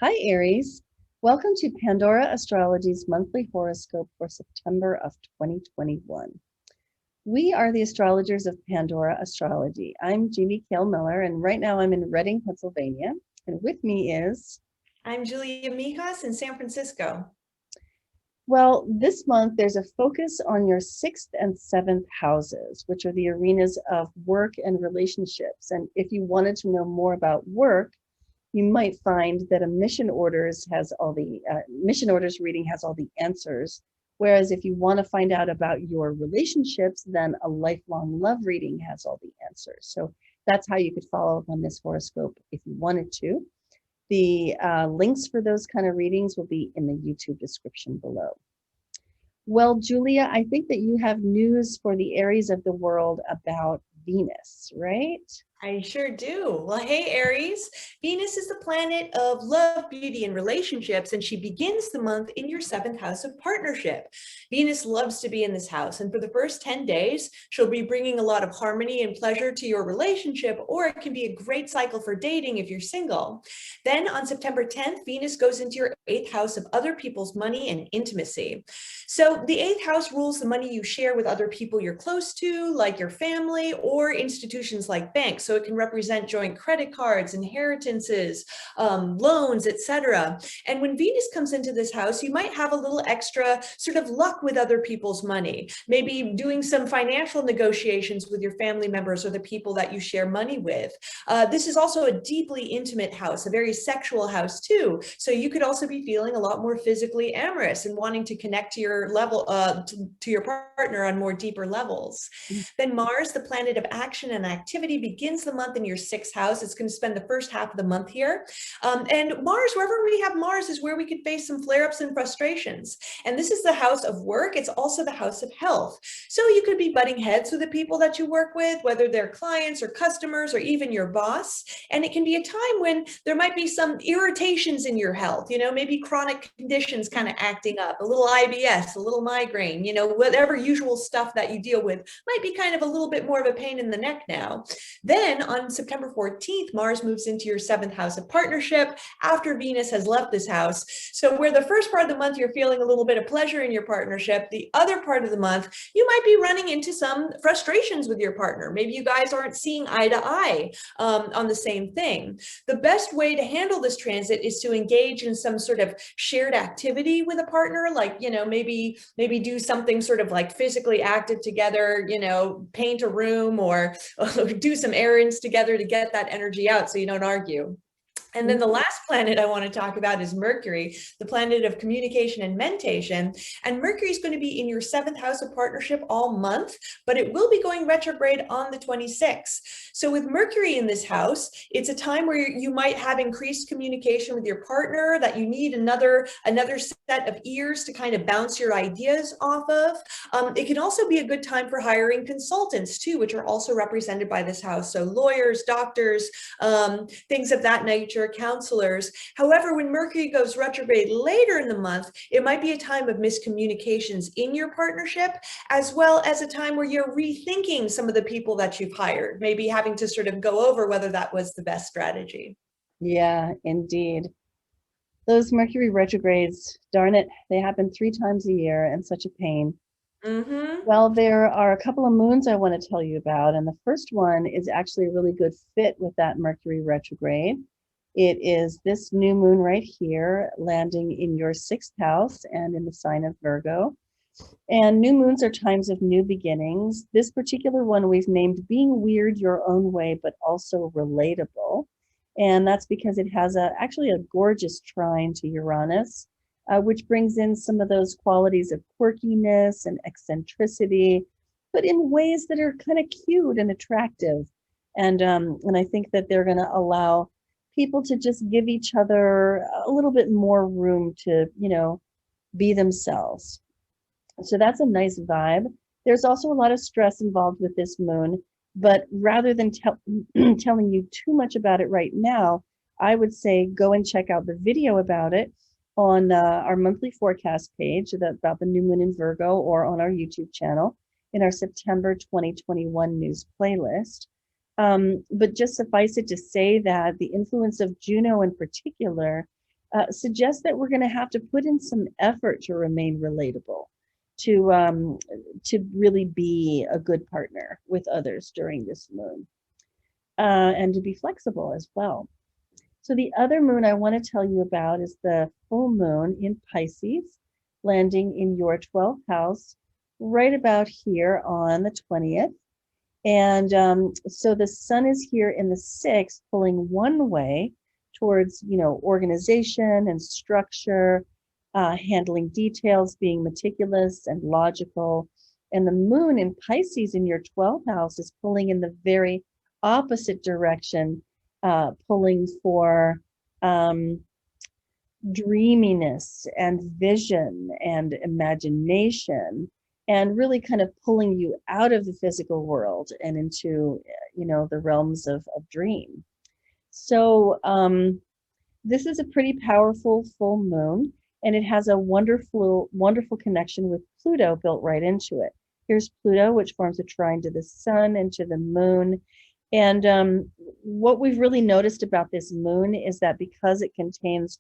Hi, Aries. Welcome to Pandora Astrology's monthly horoscope for September of 2021. We are the astrologers of Pandora Astrology. I'm Jeannie Kale Miller, and right now I'm in Reading, Pennsylvania. And with me is... I'm Julia Mijas in San Francisco. Well, this month there's a focus on your 6th and 7th houses, which are the arenas of work and relationships. And if you wanted to know more about work, you might find that a mission orders reading has all the answers. Whereas if you want to find out about your relationships, then a lifelong love reading has all the answers. So that's how you could follow up on this horoscope if you wanted to. The links for those kind of readings will be in the YouTube description below. Well, Julia, I think that you have news for the Aries of the world about Venus, right? I sure do. Well, hey, Aries. Venus is the planet of love, beauty, and relationships, and she begins the month in your 7th house of partnership. Venus loves to be in this house, and for the first 10 days, she'll be bringing a lot of harmony and pleasure to your relationship, or it can be a great cycle for dating if you're single. Then on September 10th, Venus goes into your 8th house of other people's money and intimacy. So the 8th house rules the money you share with other people you're close to, like your family, or institutions like banks. So it can represent joint credit cards, inheritances, loans, etc. And when Venus comes into this house, you might have a little extra sort of luck with other people's money, maybe doing some financial negotiations with your family members or the people that you share money with. This is also a deeply intimate house, a very sexual house too. So you could also be feeling a lot more physically amorous and wanting to connect to your level, to your partner on more deeper levels. Then Mars, the planet of action and activity, begins the month in your 6th house. It's going to spend the first half of the month here. And Mars, wherever we have Mars, is where we could face some flare-ups and frustrations. And this is the house of work. It's also the house of health. So you could be butting heads with the people that you work with, whether they're clients or customers or even your boss. And it can be a time when there might be some irritations in your health, maybe chronic conditions kind of acting up, a little IBS, a little migraine, whatever usual stuff that you deal with might be kind of a little bit more of a pain in the neck now. Then on September 14th, Mars moves into your 7th house of partnership after Venus has left this house. So where the first part of the month, you're feeling a little bit of pleasure in your partnership, the other part of the month, you might be running into some frustrations with your partner. Maybe you guys aren't seeing eye to eye on the same thing. The best way to handle this transit is to engage in some sort of shared activity with a partner, like, maybe do something sort of like physically active together, paint a room or do some errands together to get that energy out so you don't argue. And then the last planet I want to talk about is Mercury, the planet of communication and mentation. And Mercury is going to be in your 7th house of partnership all month, but it will be going retrograde on the 26th. So with Mercury in this house, it's a time where you might have increased communication with your partner, that you need another set of ears to kind of bounce your ideas off of. It can also be a good time for hiring consultants too, which are also represented by this house. So lawyers, doctors, things of that nature, counselors. However, when Mercury goes retrograde later in the month, it might be a time of miscommunications in your partnership, as well as a time where you're rethinking some of the people that you've hired, maybe having to sort of go over whether that was the best strategy. Yeah, indeed. Those Mercury retrogrades, darn it, they happen 3 times a year and such a pain. Well, there are a couple of moons I want to tell you about, and the first one is actually a really good fit with that Mercury retrograde. It is this new moon right here, landing in your 6th house and in the sign of Virgo. And new moons are times of new beginnings. This particular one we've named Being Weird Your Own Way, but also relatable. And that's because it has actually a gorgeous trine to Uranus, which brings in some of those qualities of quirkiness and eccentricity, but in ways that are kind of cute and attractive. And I think that they're going to allow people to just give each other a little bit more room to, be themselves. So that's a nice vibe. There's also a lot of stress involved with this moon, but rather than telling you too much about it right now, I would say go and check out the video about it on our monthly forecast page about the new moon in Virgo, or on our YouTube channel in our September 2021 news playlist. But just suffice it to say that the influence of Juno in particular suggests that we're going to have to put in some effort to remain relatable, to really be a good partner with others during this moon, and to be flexible as well. So the other moon I want to tell you about is the full moon in Pisces, landing in your 12th house right about here on the 20th. And so the sun is here in the 6th, pulling one way towards, organization and structure, handling details, being meticulous and logical. And the moon in Pisces in your 12th house is pulling in the very opposite direction, pulling for dreaminess and vision and imagination, and really kind of pulling you out of the physical world and into, the realms of dream. So this is a pretty powerful full moon, and it has a wonderful, wonderful connection with Pluto built right into it. Here's Pluto, which forms a trine to the sun and to the moon. And what we've really noticed about this moon is that because it contains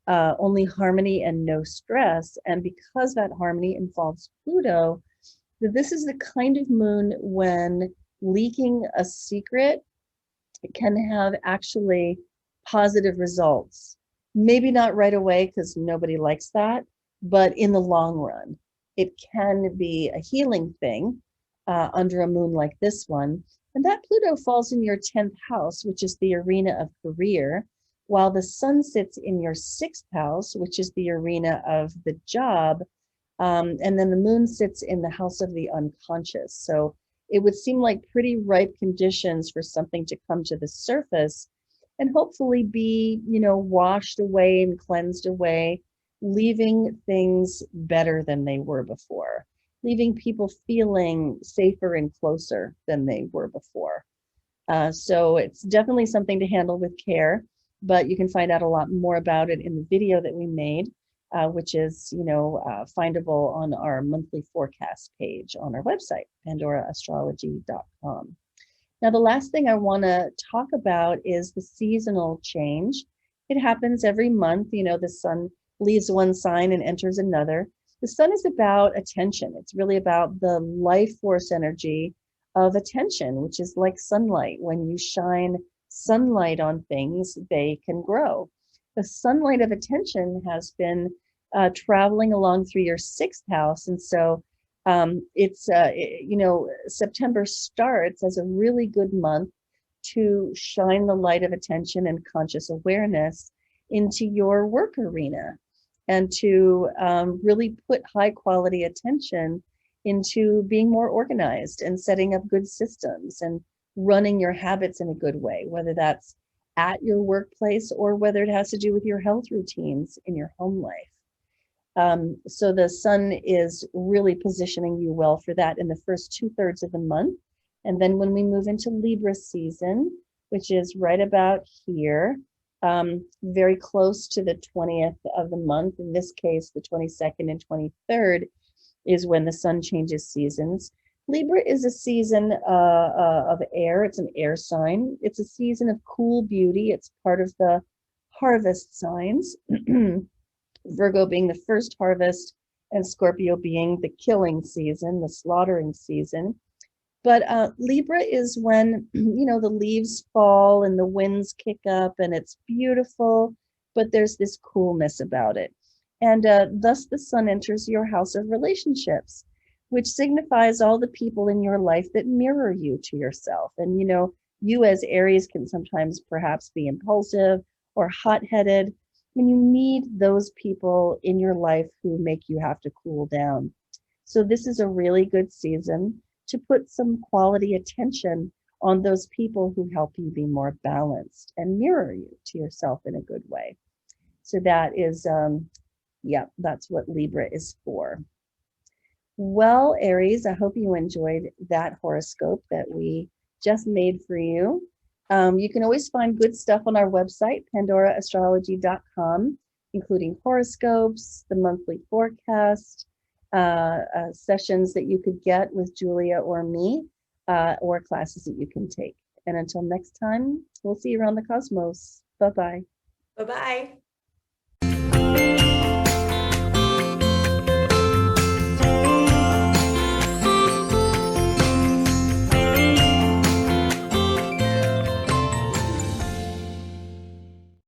only harmony and no stress, and because that harmony involves Pluto, this is the kind of moon when leaking a secret can have actually positive results. Maybe not right away, because nobody likes that, but in the long run, it can be a healing thing under a moon like this one. And that Pluto falls in your 10th house, which is the arena of career, while the sun sits in your 6th house, which is the arena of the job. And then the moon sits in the house of the unconscious. So it would seem like pretty ripe conditions for something to come to the surface and hopefully be, washed away and cleansed away, leaving things better than they were before, leaving people feeling safer and closer than they were before. So it's definitely something to handle with care, but you can find out a lot more about it in the video that we made, which is, findable on our monthly forecast page on our website, pandoraastrology.com. Now, the last thing I want to talk about is the seasonal change. It happens every month. The sun leaves one sign and enters another. The sun is about attention. It's really about the life force energy of attention, which is like sunlight. When you shine sunlight on things, they can grow. The sunlight of attention has been traveling along through your 6th house. And so September starts as a really good month to shine the light of attention and conscious awareness into your work arena, and to really put high quality attention into being more organized and setting up good systems and running your habits in a good way, whether that's at your workplace or whether it has to do with your health routines in your home life. So the sun is really positioning you well for that in the first 2/3 of the month. And then when we move into Libra season, which is right about here, very close to the 20th of the month, in this case, the 22nd and 23rd is when the sun changes seasons. Libra is a season of air. It's an air sign. It's a season of cool beauty. It's part of the harvest signs. Virgo being the first harvest and Scorpio being the killing season, the slaughtering season. But Libra is when, the leaves fall and the winds kick up and it's beautiful, but there's this coolness about it. And thus the sun enters your house of relationships, which signifies all the people in your life that mirror you to yourself. And, you as Aries can sometimes perhaps be impulsive or hot-headed, and you need those people in your life who make you have to cool down. So this is a really good season to put some quality attention on those people who help you be more balanced and mirror you to yourself in a good way. So that is, that's what Libra is for. Well, Aries, I hope you enjoyed that horoscope that we just made for you. You can always find good stuff on our website, pandoraastrology.com, including horoscopes, the monthly forecast, sessions that you could get with Julia or me, or classes that you can take. And until next time, we'll see you around the cosmos. Bye-bye. Bye-bye.